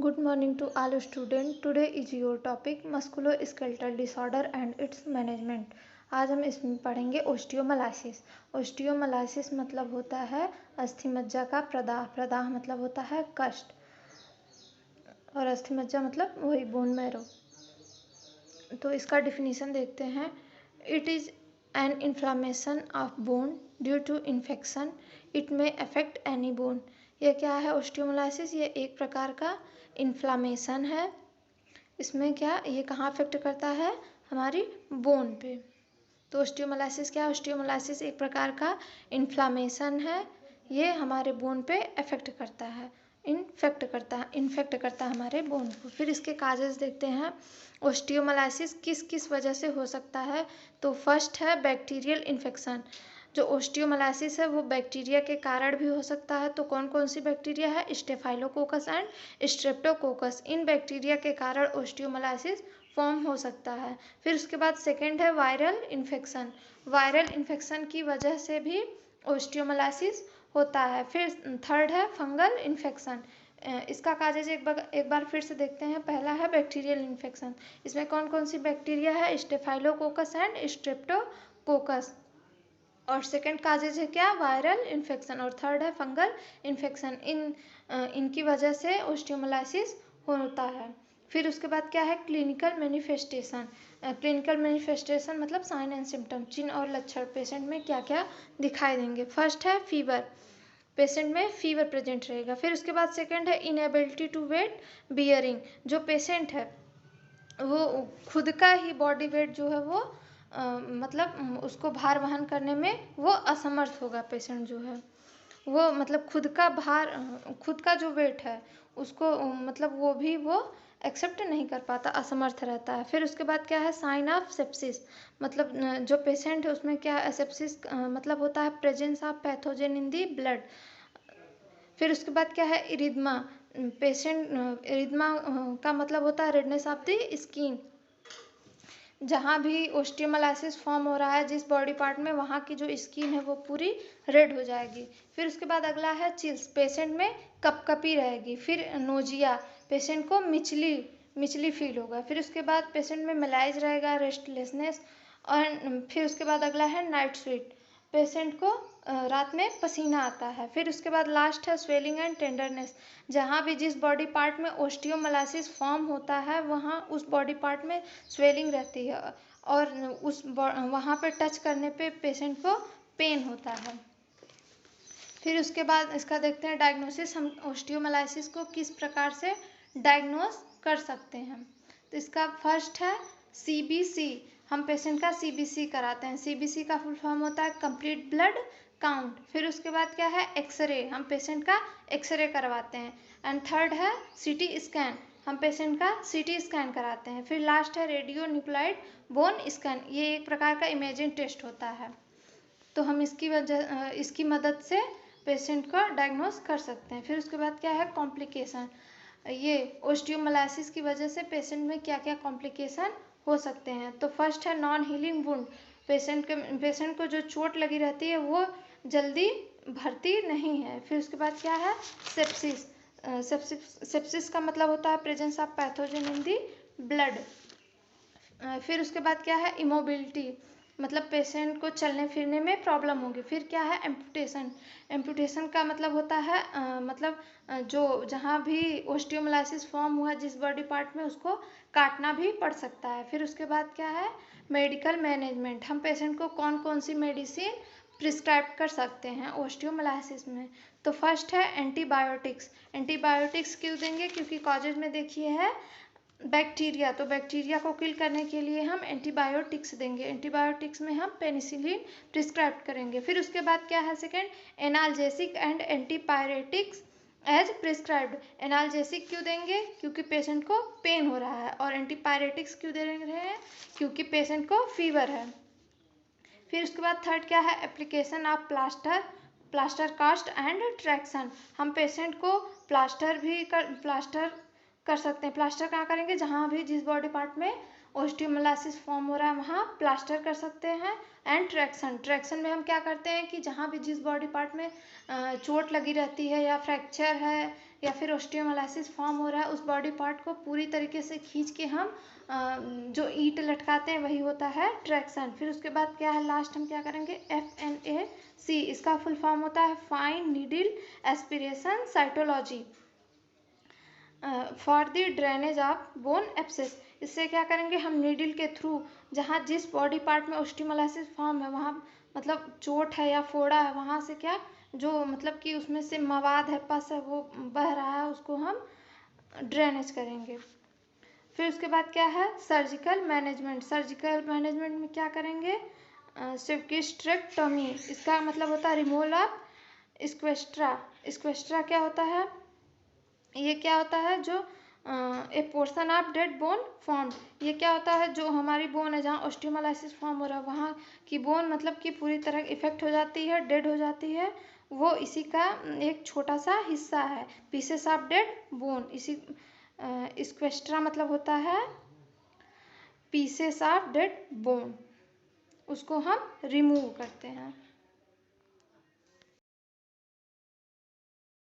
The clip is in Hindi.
Good morning to all students. Today is your topic musculoskeletal disorder and its management. आज हम इसमें पढ़ेंगे ओस्टियोमलाइसिस। ओस्टियोमलाइसिस मतलब होता है अस्थि मज्जा का प्रदाह। प्रदाह मतलब होता है कष्ट और अस्थि मज्जा मतलब वही बोन मैरो। तो इसका डिफिनीशन देखते हैं। It is an inflammation of bone due to infection. It may affect any bone. ये क्या है ओस्टियोमलाइसिस? ये एक प्रकार का इन्फ्लामेशन है। इसमें क्या ये कहाँ अफेक्ट करता है? हमारी बोन पे। तो ओस्टियोमलाइसिस क्या है? ओस्टियोमलाइसिस एक प्रकार का इन्फ्लामेशन है। ये हमारे बोन पे अफेक्ट करता है, इन्फेक्ट करता है हमारे बोन को। फिर इसके काजेज देखते हैं। ओस्टियोमलाइसिस किस किस वजह से हो सकता है? तो फर्स्ट है बैक्टीरियल इन्फेक्शन। जो ओस्टियोमलाइसिस है वो बैक्टीरिया के कारण भी हो सकता है। तो कौन कौन सी बैक्टीरिया है? Staphylococcus and Streptococcus. In bacteria के कारण ओस्टियोमलाइसिस फॉर्म हो सकता है। फिर उसके बाद सेकेंड है वायरल इन्फेक्शन। वायरल इन्फेक्शन की वजह से भी ओस्टियोमलाइसिस होता है। फिर थर्ड है फंगल इन्फेक्शन। इसका काजेज एक बार फिर से देखते हैं। पहला है बैक्टीरियल इन्फेक्शन। इसमें कौन कौन सी बैक्टीरिया है? Staphylococcus and Streptococcus. और सेकेंड काजेज है क्या? Viral infection. और थर्ड है फंगल इन्फेक्शन। इनकी वजह से ओस्टियोमलाइसिस होता है। फिर उसके बाद क्या है? Clinical manifestation. क्लिनिकल मैनिफेस्टेशन मतलब साइन एंड सिम्टम, चिन्ह और लक्षण पेशेंट में क्या क्या दिखाई देंगे। फर्स्ट है फीवर। पेशेंट में फीवर प्रेजेंट रहेगा। फिर उसके बाद सेकेंड है इनएबिलिटी टू वेट बियरिंग। जो पेशेंट है वो खुद का ही बॉडी वेट जो है वो मतलब उसको भार वहन करने में वो असमर्थ होगा। पेशेंट जो है वो मतलब खुद का भार, खुद का जो वेट है उसको मतलब वो एक्सेप्ट नहीं कर पाता, असमर्थ रहता है। फिर उसके बाद क्या है? Sign of sepsis. मतलब जो पेशेंट है उसमें क्या है? सेप्सिस मतलब होता है presence of pathogen in the blood. फिर उसके बाद क्या है? इरिदमा। पेशेंट इरिदमा का मतलब होता है रेडनेस ऑफ द स्किन। जहाँ भी ओस्टियोमलाइसिस फॉर्म हो रहा है जिस बॉडी पार्ट में, वहाँ की जो स्किन है वो पूरी रेड हो जाएगी। फिर उसके बाद अगला है चिल्स। पेशेंट में कपकपी रहेगी। फिर नोजिया, पेशेंट को मिचली फील होगा। फिर उसके बाद पेशेंट में मेलाइज रहेगा, रेस्टलेसनेस। और फिर उसके बाद अगला है नाइट स्वेट। पेशेंट को रात में पसीना आता है। फिर उसके बाद लास्ट है स्वेलिंग एंड टेंडरनेस। जहाँ भी जिस बॉडी पार्ट में ओस्टियोमलाइसिस फॉर्म होता है वहाँ उस बॉडी पार्ट में स्वेलिंग रहती है और वहाँ पे टच करने पे पेशेंट को पेन होता है। फिर उसके बाद इसका देखते हैं डायग्नोसिस। हम ओस्टियोमलाइसिस को किस प्रकार से डायग्नोस कर सकते हैं। तो इसका फर्स्ट है CBC। हम पेशेंट का CBC कराते हैं। CBC का फुल फॉर्म होता है कंप्लीट ब्लड काउंट। फिर उसके बाद क्या है? एक्सरे। हम पेशेंट का एक्सरे करवाते हैं। एंड थर्ड है CT स्कैन। हम पेशेंट का CT स्कैन कराते हैं। फिर लास्ट है रेडियो न्यूक्लाइड बोन स्कैन। ये एक प्रकार का इमेजिंग टेस्ट होता है। तो हम इसकी मदद से पेशेंट का डायग्नोस कर सकते हैं। फिर उसके बाद क्या है? कॉम्प्लिकेशन। ये ओस्टियोमलाइसिस की वजह से पेशेंट में क्या क्या कॉम्प्लिकेशन हो सकते हैं। तो फर्स्ट है नॉन हीलिंग वुंड। पेशेंट को जो चोट लगी रहती है वो जल्दी भरती नहीं है। फिर उसके बाद क्या है? सेप्सिस। सेप्सिस का मतलब होता है presence of pathogen in the blood. फिर उसके बाद क्या है? इमोबिलिटी। मतलब पेशेंट को चलने फिरने में प्रॉब्लम होगी। फिर क्या है? एम्पुटेशन। एम्पुटेशन का मतलब होता है जो जहाँ भी ओस्टियोमलाइसिस फॉर्म हुआ जिस बॉडी पार्ट में उसको काटना भी पड़ सकता है। फिर उसके बाद क्या है? Medical management. हम पेशेंट को कौन कौन सी मेडिसिन प्रिस्क्राइब कर सकते हैं ओस्टियोमलाइसिस में। तो फर्स्ट है एंटीबायोटिक्स। एंटीबायोटिक्स क्यों देंगे? क्योंकि कॉजेज में देखिए है बैक्टीरिया, तो बैक्टीरिया को किल करने के लिए हम एंटीबायोटिक्स देंगे। एंटीबायोटिक्स में हम पेनिसिलिन प्रिस्क्राइब करेंगे। फिर उसके बाद क्या है? Second analgesic and antipyretics as prescribed. Analgesic क्यों देंगे? क्योंकि पेशेंट को पेन हो रहा है। और एंटीपायरेटिक्स क्यों दे रहे हैं? क्योंकि पेशेंट को फीवर है। फिर उसके बाद थर्ड क्या है? Application of plaster cast and traction. हम पेशेंट को प्लास्टर कर सकते हैं। प्लास्टर कहाँ करेंगे? जहाँ भी जिस बॉडी पार्ट में ओस्टियोमलाइसिस फॉर्म हो रहा है वहाँ प्लास्टर कर सकते हैं। एंड ट्रैक्शन में हम क्या करते हैं कि जहाँ भी जिस बॉडी पार्ट में चोट लगी रहती है या फ्रैक्चर है या फिर ओस्टियोमोलासिस फॉर्म हो रहा है, उस बॉडी पार्ट को पूरी तरीके से खींच के हम जो ईंट लटकाते हैं वही होता है ट्रैक्शन। फिर उसके बाद क्या है, लास्ट हम क्या करेंगे, FNAC, इसका फुल फॉर्म होता है fine needle aspiration cytology for the drainage of bone abscess. इससे क्या करेंगे, हम नीडल के थ्रू जहाँ जिस बॉडी पार्ट में ओस्टियोमोलासिस फॉर्म है वहाँ मतलब चोट है या फोड़ा है, वहाँ से क्या जो मतलब कि उसमें से मवाद है, पस है, वो बह रहा है, उसको हम ड्रेनेज करेंगे। फिर उसके बाद क्या है, सर्जिकल मैनेजमेंट। सर्जिकल मैनेजमेंट में क्या करेंगे, स्क्विस्ट्रेक्टोमी, इसका मतलब होता है रिमूवल ऑफ स्क्वेस्ट्रा। स्क्वेस्ट्रा क्या होता है, ये क्या होता है, जो ए portion of dead bone form. ये क्या होता है, जो हमारी बोन है जहाँ ओस्टियोमोलासिस फॉर्म हो रहा है वहाँ की बोन मतलब कि पूरी तरह इफेक्ट हो जाती है, डेड हो जाती है, वो इसी का एक छोटा सा हिस्सा है, पीसेस ऑफ डेड बोन। इसी स्क्वेस्ट्रा मतलब होता है पीसेस ऑफ डेड बोन, उसको हम रिमूव करते हैं।